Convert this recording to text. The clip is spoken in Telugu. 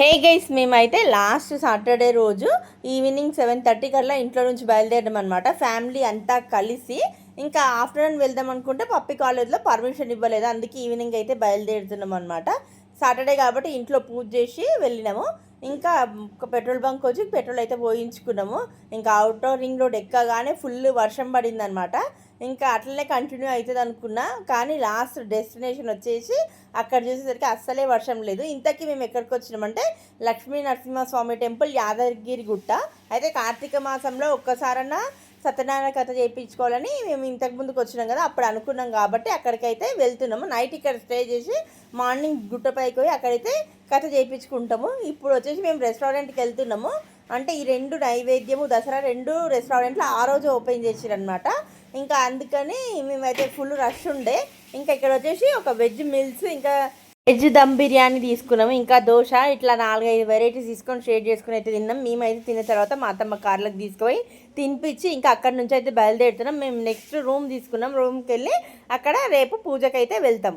హే గైస్, మేమైతే లాస్ట్ సాటర్డే రోజు ఈవినింగ్ 7:30 కల్లా ఇంట్లో నుంచి బయలుదేరడం అనమాట. ఫ్యామిలీ అంతా కలిసి ఇంకా ఆఫ్టర్నూన్ వెళ్దాం అనుకుంటే పప్పి కాలేజ్లో పర్మిషన్ ఇవ్వలేదు, అందుకే ఈవినింగ్ అయితే బయలుదేరుతున్నాం అనమాట. సాటర్డే కాబట్టి ఇంట్లో పూజ చేసి వెళ్ళినాము. ఇంకా పెట్రోల్ బంక్ వచ్చి పెట్రోల్ అయితే పోయించుకున్నాము. ఇంకా అవుటర్ రింగ్ రోడ్ ఎక్కగానే ఫుల్ వర్షం పడింది అనమాట. ఇంకా అట్లనే కంటిన్యూ అవుతుంది అనుకున్నా, కానీ లాస్ట్ డెస్టినేషన్ వచ్చేసి అక్కడ చూసేసరికి అస్సలే వర్షం లేదు. ఇంతకీ మేము ఎక్కడికి వచ్చినామంటే లక్ష్మీ నరసింహస్వామి టెంపుల్, యాదగిరి గుట్ట. అయితే కార్తీక మాసంలో ఒక్కసారన్నా సత్యనారాయణ కథ చేయించుకోవాలని మేము ఇంతకు ముందుకు వచ్చినాం కదా, అప్పుడు అనుకున్నాం కాబట్టి అక్కడికైతే వెళ్తున్నాము. నైట్ ఇక్కడ స్టే చేసి మార్నింగ్ గుట్టపైకి పోయి అక్కడైతే కథ చేయించుకుంటాము. ఇప్పుడు వచ్చేసి మేము రెస్టారెంట్కి వెళ్తున్నాము. అంటే ఈ రెండు నైవేద్యము దసరా రెండు రెస్టారెంట్లు ఆ రోజు ఓపెన్ చేసిరనమాట. ఇంకా అందుకని మేమైతే ఫుల్ రష్ ఉండే. ఇంకా ఇక్కడ వచ్చేసి ఒక వెజ్ మీల్స్, ఇంకా వెజ్ దమ్ బిర్యానీ తీసుకున్నాము, ఇంకా దోశ, ఇట్లా 4-5 వెరైటీస్ తీసుకొని షేర్ చేసుకుని అయితే తిన్నాం. మేమైతే తిన్న తర్వాత మా అత్తమ్మ కార్లకు తీసుకుపోయి తినిపించి ఇంకా అక్కడ నుంచి అయితే బయలుదేరుతున్నాం. మేము నెక్స్ట్ రూమ్ తీసుకున్నాం. రూమ్కి వెళ్ళి అక్కడ రేపు పూజకైతే వెళ్తాం.